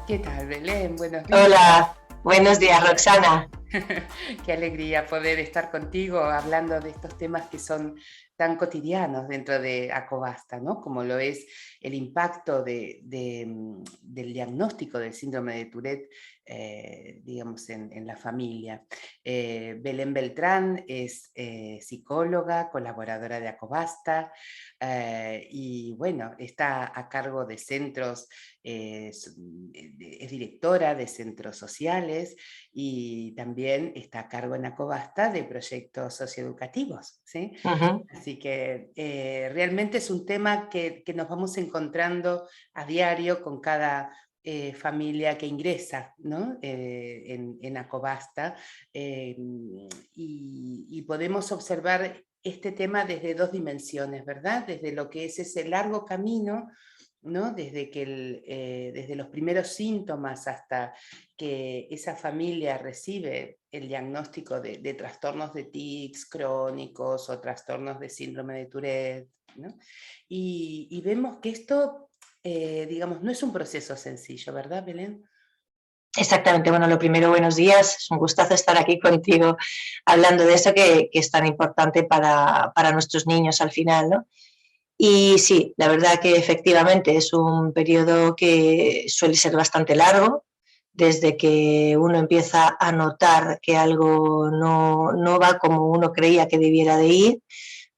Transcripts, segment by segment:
¿Qué tal, Belén? Buenos días. Hola, buenos días, Roxana. Qué alegría poder estar contigo hablando de estos temas que son tan cotidianos dentro de Acobasta, ¿no? Como lo es el impacto del diagnóstico del síndrome de Tourette, digamos, en la familia. Belén Beltrán es psicóloga, colaboradora de Acobasta, y bueno, está a cargo de centros, es directora de centros sociales y también está a cargo en Acobasta de proyectos socioeducativos, ¿sí? Ujú. Así que realmente es un tema que nos vamos encontrando a diario con cada familia que ingresa, ¿no? En Acobasta, y podemos observar este tema desde dos dimensiones, ¿verdad? Desde lo que es ese largo camino, ¿no? Desde los primeros síntomas hasta que esa familia recibe el diagnóstico de trastornos de tics crónicos o trastornos de síndrome de Tourette, ¿no? Y vemos que esto, digamos, no es un proceso sencillo, ¿verdad, Belén? Exactamente, bueno, lo primero, buenos días, es un gustazo estar aquí contigo hablando de eso que es tan importante para nuestros niños al final, ¿no? Y sí, la verdad que efectivamente es un periodo que suele ser bastante largo, desde que uno empieza a notar que algo no va como uno creía que debiera de ir,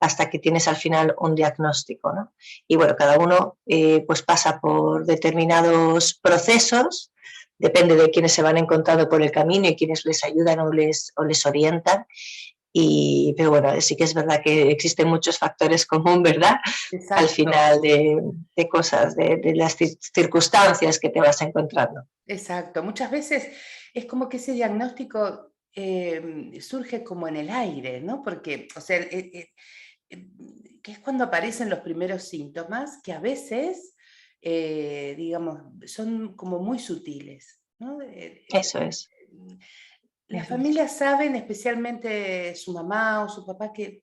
hasta que tienes al final un diagnóstico, ¿no? Y bueno, cada uno pues pasa por determinados procesos, depende de quiénes se van encontrando por el camino y quiénes les ayudan o les orientan. Pero bueno, sí que es verdad que existen muchos factores comunes, ¿verdad? Al Exacto, final de cosas, de las circunstancias que te vas encontrando. exacto. Muchas veces es como que ese diagnóstico surge como en el aire, ¿no? Porque, o sea, que es cuando aparecen los primeros síntomas, que a veces, digamos, son como muy sutiles, ¿no? Eso es. Las Eso es. familias saben, especialmente su mamá o su papá, que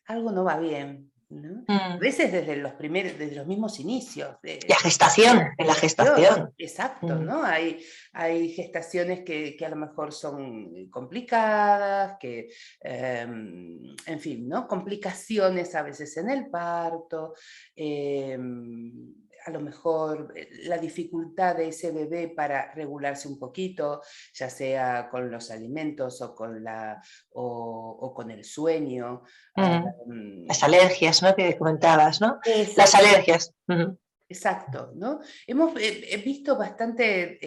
algo no va bien, ¿no? A Mm. veces desde los mismos inicios Y a de gestación, la en la gestación. gestación. Exacto, Mm. ¿no? Hay gestaciones que a lo mejor son complicadas, en fin, ¿no? Complicaciones a veces en el parto, a lo mejor la dificultad de ese bebé para regularse un poquito, ya sea con los alimentos o con el sueño. Mm. Las Um, alergias, ¿no? Que comentabas, ¿no? Las Exacto, alergias. Mm. exacto, ¿no? Hemos visto bastante,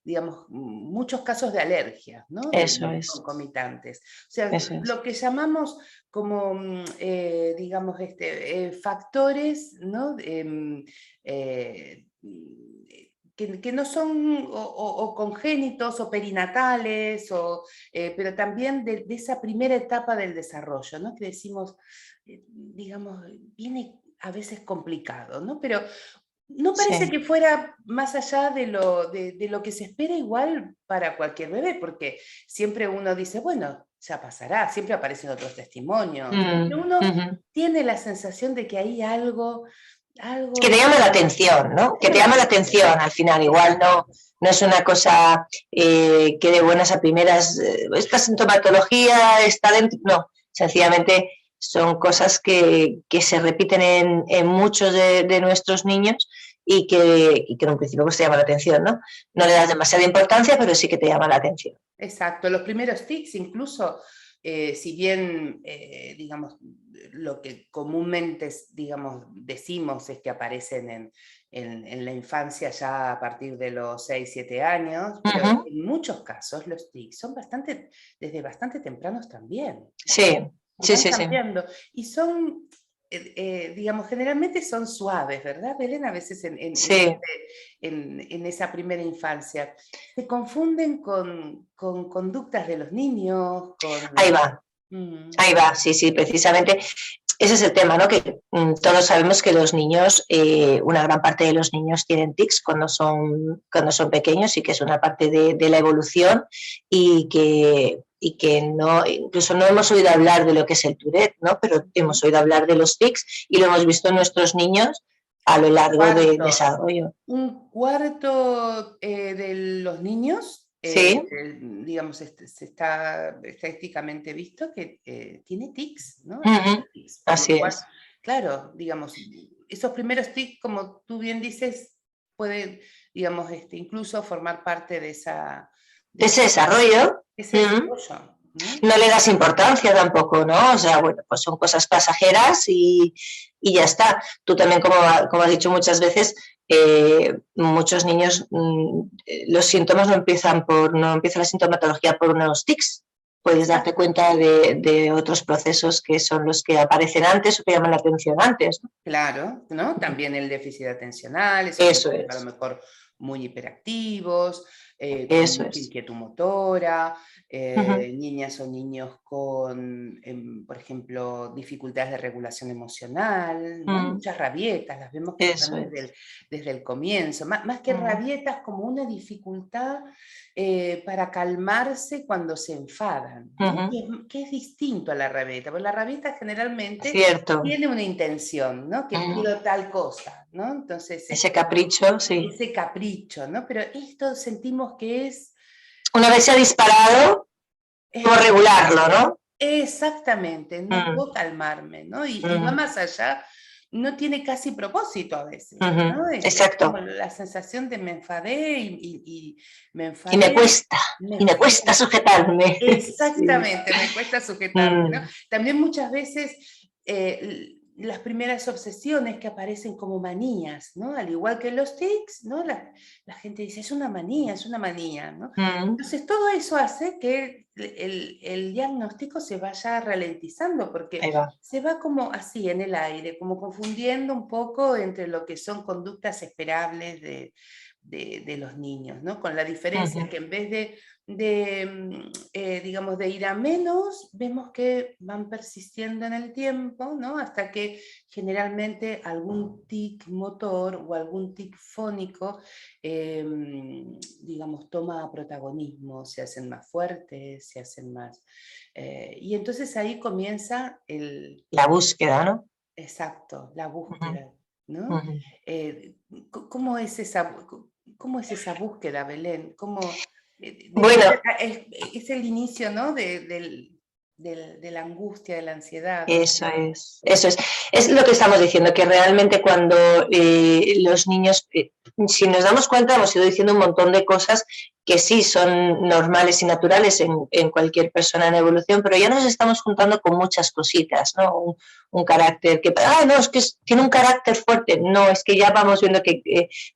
digamos, muchos casos de alergias, ¿no? Eso es. Concomitantes. O sea, Eso es. lo que llamamos como, digamos, factores, ¿no? Que no son o congénitos o perinatales, pero también de esa primera etapa del desarrollo, ¿no? Que decimos, digamos, viene a veces complicado, ¿no? Pero no parece Sí. que fuera más allá de lo que se espera igual para cualquier bebé, porque siempre uno dice, bueno, ya pasará, siempre aparecen otros testimonios, ¿no? Pero Mm. uno Ujú. tiene la sensación de que hay Que algo te que llama la atención, ¿no? Que llama te la llama la atención. atención al final. Igual Exacto. no es una cosa que de buenas a primeras, esta sintomatología está dentro, no, sencillamente son cosas que se repiten en muchos de nuestros niños y que en un principio pues te llama la atención, ¿no? No le das demasiada importancia, pero sí que te llama la atención. Exacto, los primeros tics incluso, si bien, digamos, lo que comúnmente, digamos, decimos es que aparecen en la infancia ya a partir de los 6 7 años, Uh pero -huh. en muchos casos los tics son desde bastante tempranos también, ¿sí? Sí, Y sí, van sí, sí. cambiando. Y son, digamos, generalmente son suaves, ¿verdad, Belén? A veces Sí. en esa primera infancia se confunden con conductas de los niños, Ahí con... va, Mm, ahí va, sí, sí, precisamente. Ese es el tema, ¿no? Que todos sabemos que los niños, una gran parte de los niños tienen tics cuando son pequeños y que es una parte de la evolución y que no, incluso no hemos oído hablar de lo que es el Tourette, ¿no? Pero hemos oído hablar de los tics y lo hemos visto en nuestros niños a lo largo del Cuarto. desarrollo. Un cuarto de los niños, Sí, digamos, se está estadísticamente visto que tiene tics, ¿no? ujú, Tics, por lo así cual, es. claro, digamos, esos primeros tics, como tú bien dices, pueden, digamos, incluso formar parte de Ese esa- desarrollo, ese desarrollo, ¿no? no le das importancia tampoco, ¿no? O sea, bueno, pues son cosas pasajeras y ya está. Tú también, como has dicho muchas veces, muchos niños, los síntomas no empieza la sintomatología por unos tics. Puedes darte Exacto. cuenta de otros procesos que son los que aparecen antes o que llaman la atención antes, ¿no? Claro, ¿no? También el déficit atencional, esos Eso niños a lo es, mejor muy hiperactivos, con eso mucha es. inquietud motora, Ujú. niñas o niños con, por ejemplo, dificultades de regulación emocional, ¿no? Mm, Muchas rabietas, las vemos que eso están es. desde el comienzo, más que Mm, rabietas, como una dificultad para calmarse cuando se enfadan, ¿no? ujú. Que es distinto a la rabieta, porque la rabieta generalmente Cierto. tiene una intención, ¿no? Que Ujú. quiero tal cosa, ¿no? Entonces, Ese capricho, sí. ese capricho, ¿no? Pero esto sentimos que es Una vez se ha disparado, como eh, regularlo, ¿no? exactamente, no Mm, puedo calmarme, ¿no? Y va mm, más allá, no tiene casi propósito a veces, ujú. ¿no? Es como Exacto. la sensación de me enfadé y me Y enfadé, me me cuesta enfadé. sujetarme. Sí. Exactamente, me cuesta sujetarme, ¿no? Mm, También muchas veces las primeras obsesiones que aparecen como manías, ¿no? Al igual que los tics, ¿no? La gente dice, es una manía, ¿no? mm. Entonces todo eso hace que el diagnóstico se vaya ralentizando, porque Ahí va. se va como así en el aire, como confundiendo un poco entre lo que son conductas esperables de los niños, ¿no? Con la diferencia Ujú. que en vez digamos, de ir a menos, vemos que van persistiendo en el tiempo, ¿no? Hasta que generalmente algún tic motor o algún tic fónico, digamos, toma protagonismo, se hacen más fuertes, se hacen más... y entonces ahí comienza La búsqueda, ¿no? exacto, la Ujú, búsqueda, ¿no? ujú. Eh, ¿Cómo es esa búsqueda, Belén? ¿Cómo, Bueno, es el inicio, ¿no? De la angustia, de la ansiedad. eso es, eso es. Es lo que estamos diciendo, que realmente cuando los niños, si nos damos cuenta, hemos ido diciendo un montón de cosas que sí son normales y naturales en cualquier persona en evolución, pero ya nos estamos juntando con muchas cositas, ¿no? Un carácter que, ah, no, es que tiene un carácter fuerte, no, es que ya vamos viendo que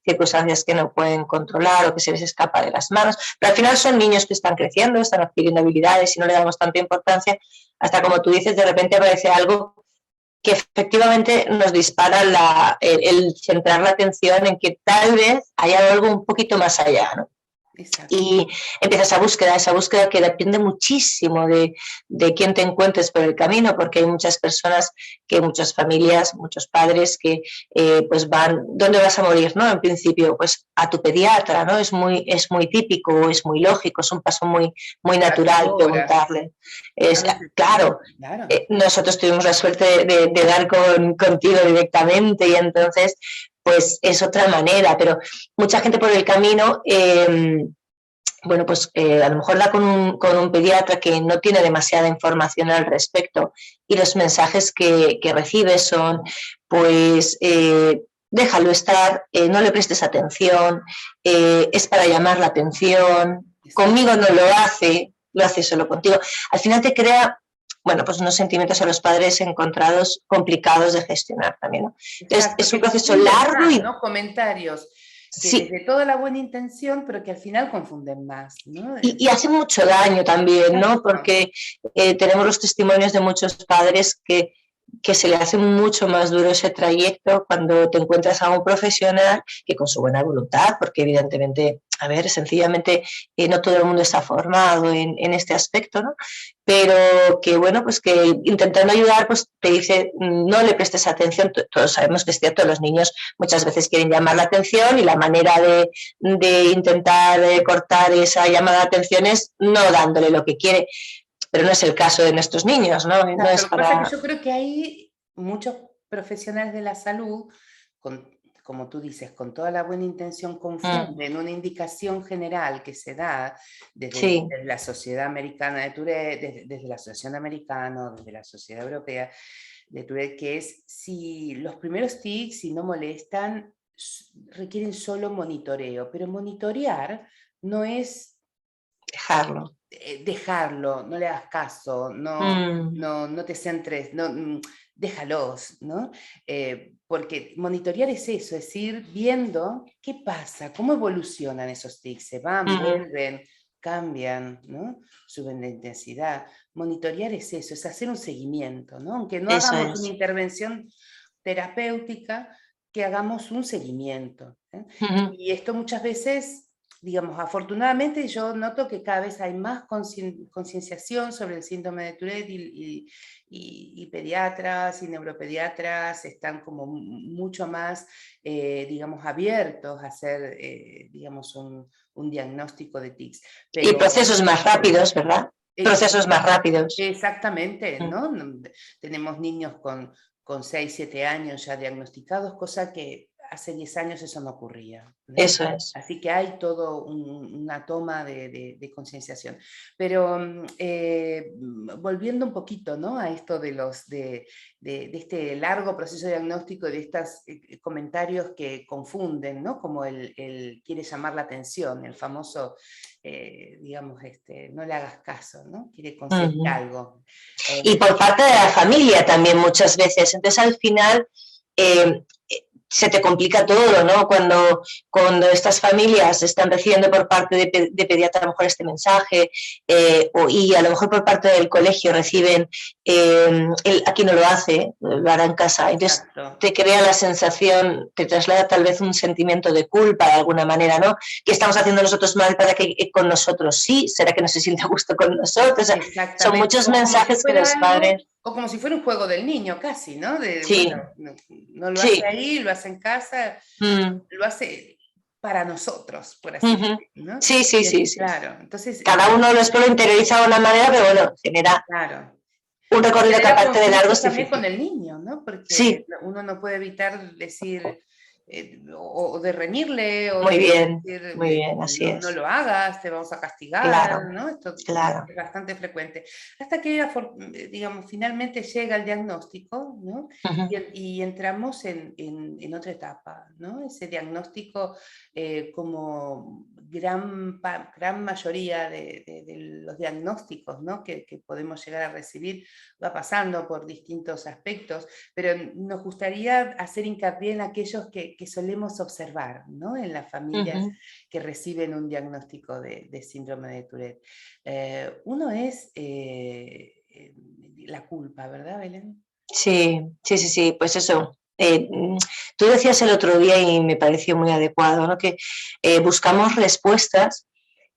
circunstancias que no pueden controlar o que se les escapa de las manos, pero al final son niños que están creciendo, están adquiriendo habilidades y no le damos tanta importancia hasta como tú dices, de repente aparece algo que efectivamente nos dispara el centrar la atención en que tal vez haya algo un poquito más allá, ¿no? Exacto. Y empieza esa búsqueda que depende muchísimo de quién te encuentres por el camino, porque hay muchas personas, muchas familias, muchos padres que pues van, ¿dónde vas a morir? ¿No? En principio, pues a tu pediatra, ¿no? Es muy típico, es muy lógico, es un paso muy A qué natural hora? preguntarle. A veces sí, Claro, claro. nosotros tuvimos la suerte de dar contigo directamente y entonces pues es otra manera, pero mucha gente por el camino bueno, pues a lo mejor da con un pediatra que no tiene demasiada información al respecto y los mensajes que recibe son, pues, déjalo estar, no le prestes atención, es para llamar la atención, Exacto. conmigo no lo hace solo contigo. Al final te crea, bueno, pues unos sentimientos a los padres encontrados complicados de gestionar también, ¿no? Entonces, Exacto, es que un proceso confunden largo más, y ¿no? Comentarios que sí, desde toda la buena intención, pero que al final confunden más, ¿no? y hace mucho daño también, ¿no? Exacto. Porque tenemos los testimonios de muchos padres que se le hace mucho más duro ese trayecto cuando te encuentras a un profesional que con su buena voluntad, porque evidentemente, a ver, sencillamente no todo el mundo está formado en este aspecto, ¿no? Pero que bueno, pues que intentando ayudar, pues te dice, no le prestes atención, todos sabemos que es cierto, los niños muchas veces quieren llamar la atención y la manera de intentar cortar esa llamada de atención es no dándole lo que quiere, pero no es el caso de nuestros niños, ¿no? No Exacto. es Lo que pasa es que para... yo creo que hay muchos profesionales de la salud, con como tú dices, con toda la buena intención confunden una indicación general que se da Sí, desde la Sociedad Americana de Tourette, desde la Asociación Americana, desde la Sociedad Europea de Tourette, que es si los primeros tics, si no molestan, requieren solo monitoreo, pero monitorear no es dejarlo. dejarlo, no le hagas caso, Mm, no te centres, no, déjalos, ¿no? Porque monitorear es eso, es ir viendo qué pasa, cómo evolucionan esos tics, se van, mm, vuelven, cambian, ¿no? Suben de intensidad. Monitorear es eso, es hacer un seguimiento, ¿no? Aunque no eso hagamos una es. intervención terapéutica, que hagamos un seguimiento. Ujú, Y esto muchas veces, digamos, afortunadamente yo noto que cada vez hay más concienciación sobre el síndrome de Tourette y pediatras y neuropediatras están como mucho más, digamos, abiertos a hacer, digamos, un diagnóstico de tics. y Pero procesos más rápidos, ¿verdad? Procesos más rápidos. exactamente, Mm, ¿no? Tenemos niños con 6, 7 años ya diagnosticados, cosa que hace 10 años eso no ocurría, ¿no? eso es. Así que hay todo una toma de concienciación. Pero volviendo un poquito, ¿no? A esto de este largo proceso diagnóstico, de estos comentarios que confunden, ¿no? Como el quiere llamar la atención, el famoso digamos, no le hagas caso, ¿no? Quiere conseguir Ujú. algo. Y por parte de la familia también muchas veces. Entonces al final eh, se te complica todo, ¿no? Cuando estas familias están recibiendo por parte de pediatra a lo mejor este mensaje y a lo mejor por parte del colegio reciben, aquí no lo hace, lo hará en casa. Entonces Exacto. te crea la sensación, te traslada tal vez un sentimiento de culpa de alguna manera, ¿no? ¿Qué estamos haciendo nosotros mal para que con nosotros sí? ¿Será que no se siente a gusto con nosotros? O sea, son Exactamente. muchos O como si mensajes que fuera los algo, padres... o como si fuera un juego del niño, casi, ¿no? Bueno, Sí, no lo hace sí. ahí, lo hace en casa, Mm, lo hace para nosotros, por así ujú. decir, ¿no? Sí, sí, sí, sí. Claro, entonces, Cada uno lo interioriza de una manera, pero bueno, genera claro. un Y recorrido que genera aparte de largo conflictos es también con difícil. el niño, ¿no? Porque Sí, uno no puede evitar decir, o de reñirle, o de decir, muy bien, así no, no es. lo hagas, te vamos a castigar, Claro, ¿no? Esto claro. es bastante frecuente. Hasta que, digamos, finalmente llega el diagnóstico, ¿no? Ujú, Y entramos en otra etapa, ¿no? Ese diagnóstico, como gran mayoría de los diagnósticos, ¿no? Que podemos llegar a recibir, va pasando por distintos aspectos, pero nos gustaría hacer hincapié en aquellos que solemos observar, ¿no? En las familias ujú. que reciben un diagnóstico de síndrome de Tourette. Uno es la culpa, ¿verdad, Belén? Sí, sí, sí, sí, pues eso. Tú decías el otro día y me pareció muy adecuado, ¿no? Que buscamos respuestas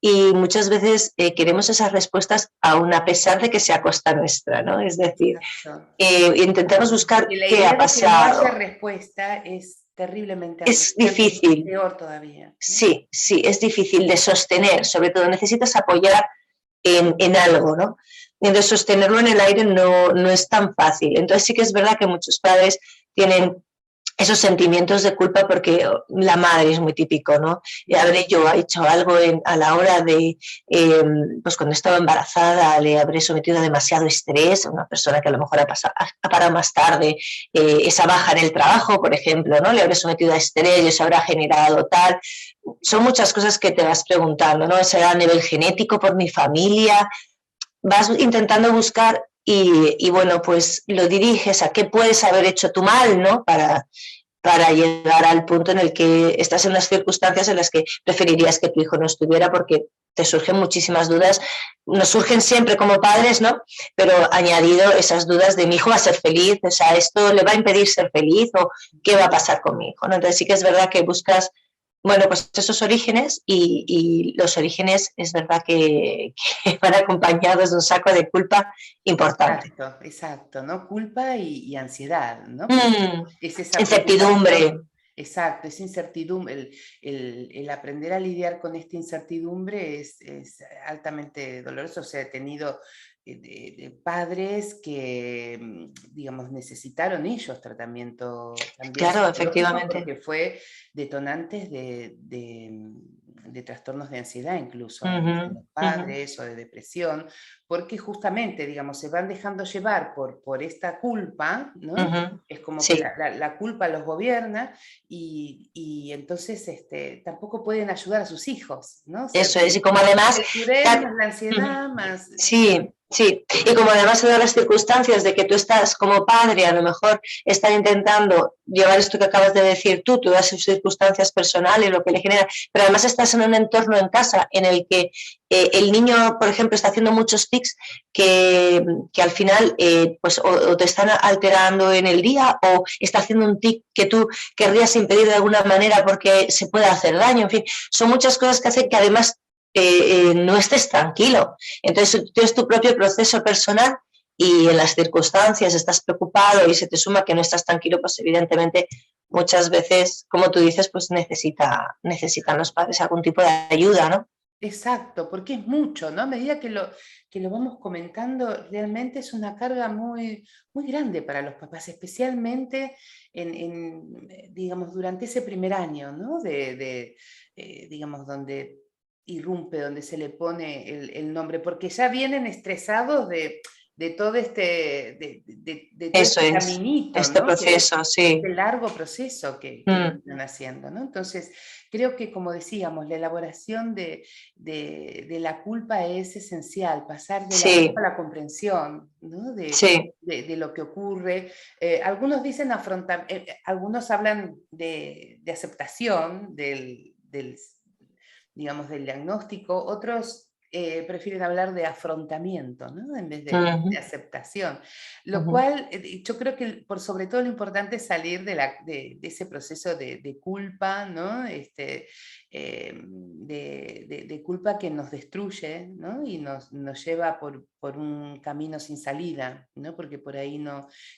y muchas veces queremos esas respuestas aún a pesar de que sea a costa nuestra, ¿no? Es decir, Exacto. intentamos buscar Porque la qué ha idea de que no haya pasado. respuesta es terriblemente Es angustiante, es difícil, peor todavía, ¿no? sí, sí, es difícil de sostener, sobre todo necesitas apoyar en algo, ¿no? Y entonces sostenerlo en el aire no es tan fácil. Entonces sí que es verdad que muchos padres tienen esos sentimientos de culpa porque la madre es muy típico, ¿no? Y habré yo hecho algo a la hora de, pues cuando estaba embarazada le habré sometido a demasiado estrés, a una persona que a lo mejor ha parado más tarde, esa baja en el trabajo, por ejemplo, ¿no? Le habré sometido a estrés y eso habrá generado tal. Son muchas cosas que te vas preguntando, ¿no? ¿Será a nivel genético por mi familia? Vas intentando buscar y bueno, pues lo diriges a qué puedes haber hecho tú mal, ¿no? Para llegar al punto en el que estás en las circunstancias en las que preferirías que tu hijo no estuviera porque te surgen muchísimas dudas, nos surgen siempre como padres, ¿no? Pero añadido esas dudas de mi hijo va a ser feliz, o sea, esto le va a impedir ser feliz o qué va a pasar con mi hijo, ¿no? Entonces sí que es verdad que buscas, bueno, pues esos orígenes y los orígenes es verdad que van acompañados de un saco de culpa importante. Exacto, exacto, ¿no? Culpa y ansiedad, ¿no? Porque Mm, es esa preocupación, incertidumbre. Exacto, esa incertidumbre, el aprender a lidiar con esta incertidumbre es altamente doloroso. O sea, he tenido de padres que, digamos, necesitaron ellos tratamiento también Claro, psicológico efectivamente. porque fue detonantes de trastornos de ansiedad incluso en Ujú, los ujú, padres o de depresión, porque justamente, digamos, se van dejando llevar por esta culpa, ¿no? ujú. Es como que Sí, la culpa los gobierna y entonces tampoco pueden ayudar a sus hijos, ¿no? O sea, eso es. Y como además, el Tourette ta- más la ujú. ansiedad, más... Sí, sí. Y como además se dan las circunstancias de que tú estás como padre, a lo mejor están intentando llevar esto que acabas de decir tú, todas sus circunstancias personales, lo que le genera, pero además estás en un entorno en casa en el que el niño, por ejemplo, está haciendo muchos tics que al final pues o te están alterando en el día o está haciendo un tic que tú querrías impedir de alguna manera porque se puede hacer daño, en fin, son muchas cosas que hacen que además no estés tranquilo. Entonces, tú tienes tu propio proceso personal y en las circunstancias estás preocupado y se te suma que no estás tranquilo, pues evidentemente muchas veces, como tú dices, pues necesitan los padres algún tipo de ayuda, ¿no? Exacto, porque es mucho, ¿no? A medida que lo vamos comentando, realmente es una carga muy, muy grande para los papás, especialmente digamos, durante ese primer año, ¿no? Digamos, donde irrumpe, donde se le pone el nombre, porque ya vienen estresados de todo de todo Eso este es, caminito, este ¿no? proceso, sí. Este largo proceso que Mm, están haciendo, ¿no? Entonces, creo que, como decíamos, la elaboración de la culpa es esencial, pasar de la culpa sí, a la comprensión, ¿no? sí. De lo que ocurre. Algunos dicen afrontar, algunos hablan de aceptación digamos, del diagnóstico, otros prefieren hablar de afrontamiento, ¿no? En vez de Ujú, aceptación. Lo ujú. cual, yo creo que por sobre todo lo importante es salir de ese proceso de culpa, ¿no? De culpa que nos destruye, ¿no? Y nos lleva por un camino sin salida, ¿no? Porque por ahí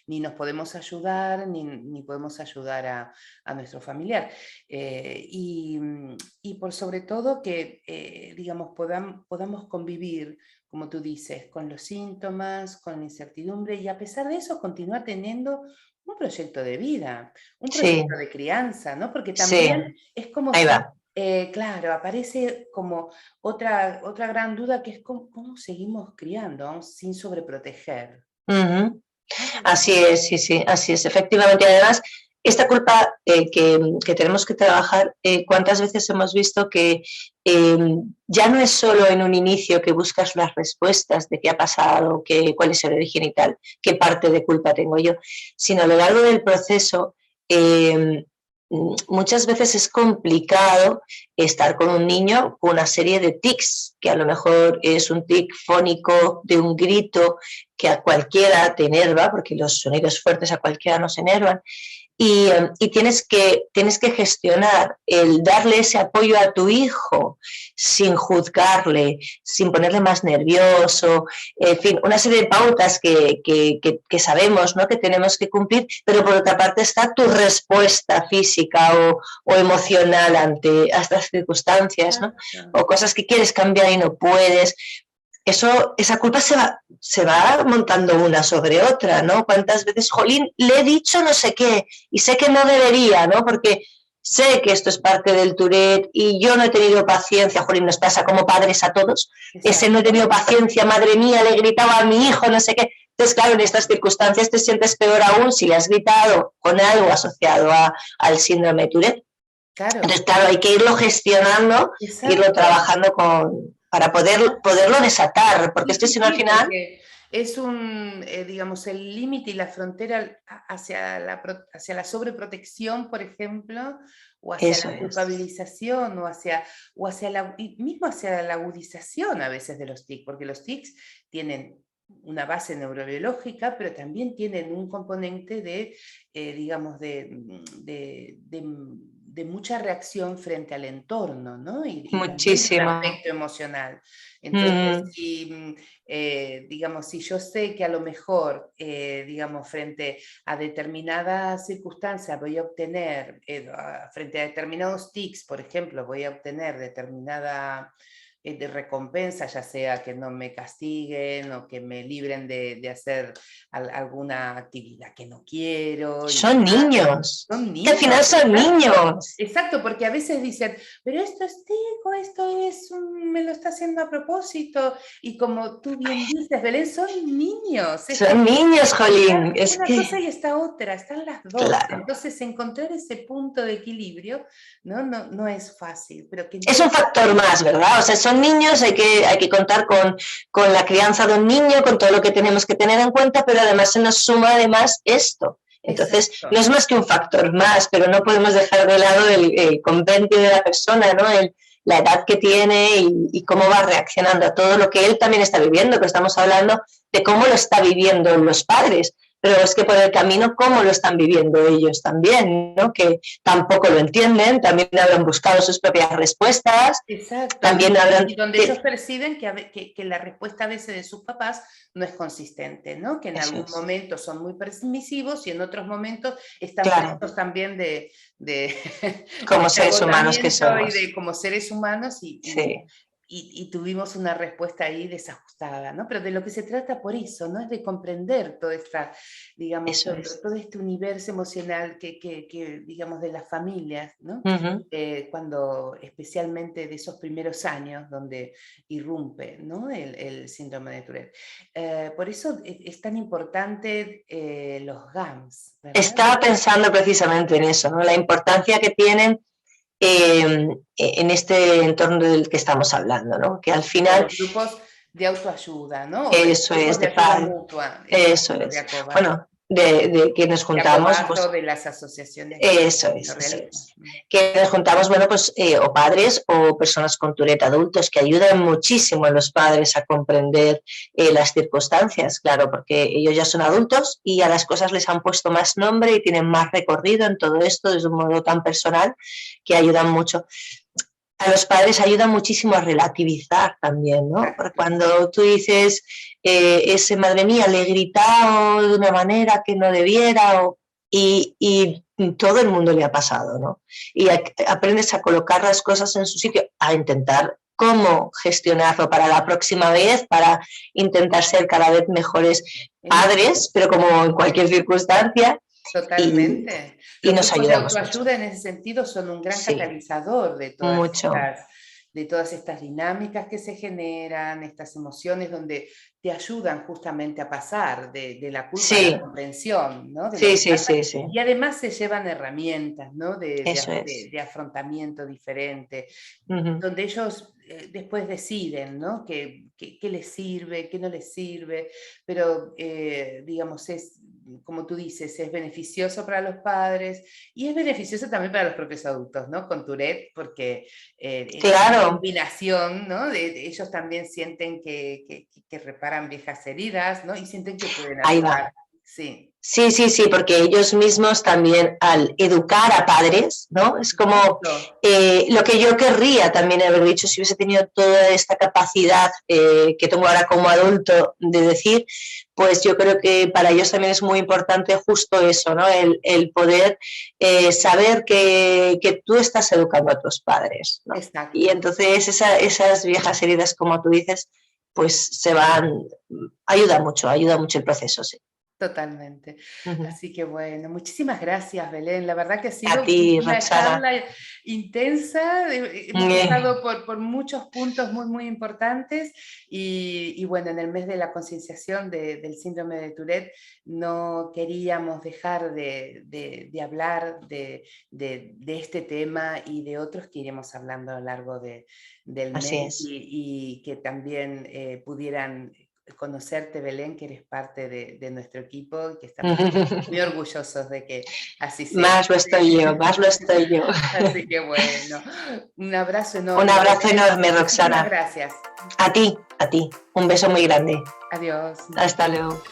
ni nos podemos ayudar, ni podemos ayudar a nuestro familiar. Y por sobre todo que, digamos, podamos convivir, como tú dices, con los síntomas, con la incertidumbre y a pesar de eso continuar teniendo un proyecto de vida, un Sí, proyecto de crianza, ¿no? Porque sí, también es como ahí si, va. claro, aparece como otra gran duda que es cómo seguimos criando sin sobreproteger. Ujú. ¿No? Así es, sí, sí, así es. Efectivamente, además, esta culpa que tenemos que trabajar, ¿cuántas veces hemos visto que eh, ya no es solo en un inicio que buscas las respuestas de qué ha pasado, cuál es el origen y tal, qué parte de culpa tengo yo, sino a lo largo del proceso, eh, muchas veces es complicado estar con un niño con una serie de tics, que a lo mejor es un tic fónico de un grito que a cualquiera te enerva, porque los sonidos fuertes a cualquiera nos enervan, y tienes que gestionar el darle ese apoyo a tu hijo sin juzgarle, sin ponerle más nervioso, en fin, una serie de pautas que sabemos, ¿no?, que tenemos que cumplir, pero por otra parte está tu respuesta física o emocional ante estas circunstancias, ¿no?, Exacto. o cosas que quieres cambiar y no puedes. Esa culpa se va montando una sobre otra, ¿no? ¿Cuántas veces, jolín, le he dicho no sé qué y sé que no debería, ¿no? Porque sé que esto es parte del Tourette y yo no he tenido paciencia, jolín, nos pasa como padres a todos, ese no he Exacto. tenido paciencia, madre mía, le gritaba a mi hijo, no sé qué. Entonces, claro, en estas circunstancias te sientes peor aún si le has gritado con algo asociado al síndrome de Tourette. Claro. Entonces, claro, hay que irlo gestionando, irlo Exacto. trabajando para Exacto. poderlo desatar, porque Sí, es que sí, si no al sí, final, porque es digamos, el límite y la frontera hacia hacia la sobreprotección, por ejemplo, o hacia eso la es. culpabilización, o hacia y mismo hacia la agudización a veces de los tics, porque los tics tienen una base neurobiológica, pero también tienen un componente digamos, de mucha reacción frente al entorno, ¿no? Y también de un Muchísimo. aspecto emocional. Entonces, Mm. digamos, si yo sé que a lo mejor, digamos, frente a determinadas circunstancias voy a obtener, frente a determinados tics, por ejemplo, voy a obtener determinada de recompensa, ya sea que no me castiguen o que me libren de hacer alguna actividad que no quiero. Y Son niños, son que al niños, final son exacto. niños. Exacto, porque a veces dicen, pero esto es tico, esto es me lo está haciendo a propósito. Y como tú bien dices, Belén, son niños. Es Son como, niños, Jolín. está Es una que, cosa y está otra, están las dos. claro. Entonces, encontrar ese punto de equilibrio no es fácil, pero que en Es todo un factor más, ¿verdad? O sea, son niños, hay que contar con la crianza de un niño, con todo lo que tenemos que tener en cuenta, pero además se nos suma además esto. Entonces, no exacto. es más que un factor más, pero no podemos dejar de lado el compendio de la persona, ¿no? La edad que tiene y cómo va reaccionando a todo lo que él también está viviendo, que estamos hablando de cómo lo está viviendo los padres, pero es que por el camino cómo lo están viviendo ellos también, ¿no? Que tampoco lo entienden, también habrán buscado sus propias respuestas, Exacto, también habrán... y donde ellos perciben que la respuesta a veces de sus papás no es consistente, ¿no? Que en Eso algún es, momento son muy permisivos y en otros momentos están claro, prestos también de, como de seres humanos que agotamiento y somos. de como seres humanos Sí, y tuvimos una respuesta ahí desajustada, ¿no? Pero de lo que se trata por eso, ¿no? Es de comprender toda esta, digamos, eso es. todo este universo emocional que digamos, de las familias, ¿no? Uh-huh. Cuando especialmente de esos primeros años donde irrumpe, ¿no? el síndrome de Tourette. Por eso es tan importante los GAMS, ¿verdad? Estaba pensando precisamente en eso, ¿no? La importancia que tienen en este entorno del que estamos hablando, ¿no? Que al O final los grupos de autoayuda, ¿no? O de los eso grupos es de de ayuda padre, mutua, eso exacto, de es. ACOBAS. Bueno, de que nos De juntamos, ACOBAS pues o de las asociaciones eso que lo es, eso realizan. es. Que nos juntamos, bueno, pues o padres o personas con Tourette adultos que ayudan muchísimo a los padres a comprender las circunstancias, claro, porque ellos ya son adultos y a las cosas les han puesto más nombre y tienen más recorrido en todo esto de un modo tan personal que ayudan mucho. A los padres ayuda muchísimo a relativizar también, ¿no? Porque Exacto. cuando tú dices, ese madre mía, le he gritado de una manera que no debiera, y todo el mundo le ha pasado, ¿no? Y aprendes a colocar las cosas en su sitio, a intentar cómo gestionarlo para la próxima vez, para intentar ser cada vez mejores padres, pero como en cualquier circunstancia, y, Totalmente. y Los nos grupos de ayudamos mucho. autoayuda en ese sentido son un gran Sí, catalizador mucho. de todas estas dinámicas que se generan, estas emociones donde te ayudan justamente a pasar de la culpa a la Sí, comprensión, ¿no? De lo sí, que sí, pasa. sí, sí. Y además se llevan herramientas, ¿no? Eso es. De afrontamiento diferente, Uh-huh. donde ellos después deciden, ¿no? ¿Qué les sirve, qué no les sirve, pero digamos, es, como tú dices, es beneficioso para los padres y es beneficioso también para los propios adultos, ¿no? Con Tourette, porque esa Claro, combinación, ¿no? Ellos también sienten que reparan viejas heridas, ¿no? Y sienten que pueden ahí ayudar. va. Sí. Sí, sí, sí, porque ellos mismos también al educar a padres, ¿no? Es como Exacto. lo que yo querría también haber dicho si hubiese tenido toda esta capacidad que tengo ahora como adulto de decir, pues yo creo que para ellos también es muy importante justo eso, ¿no? El poder saber que tú estás educando a tus padres, ¿no? Y Exacto. entonces esas viejas heridas, como tú dices, pues se van, ayuda mucho el proceso, sí. Totalmente. Uh-huh. Así que bueno, muchísimas gracias, Belén. La verdad que ha A sido ti, una Roxana. charla intensa. Hemos pasado por muchos puntos muy importantes y bueno, en el mes de la concienciación del síndrome de Tourette no queríamos dejar de hablar de este tema y de otros que iremos hablando a lo largo del Así mes es. y que también pudieran conocerte, Belén, que eres parte de nuestro equipo y que estamos muy orgullosos de que así sea. Más lo estoy yo, más lo estoy yo. Así que bueno, un abrazo Un enorme, abrazo Belén. enorme, Muchísimas Roxana. gracias. A ti, a ti. Un beso muy grande. Adiós. Hasta luego.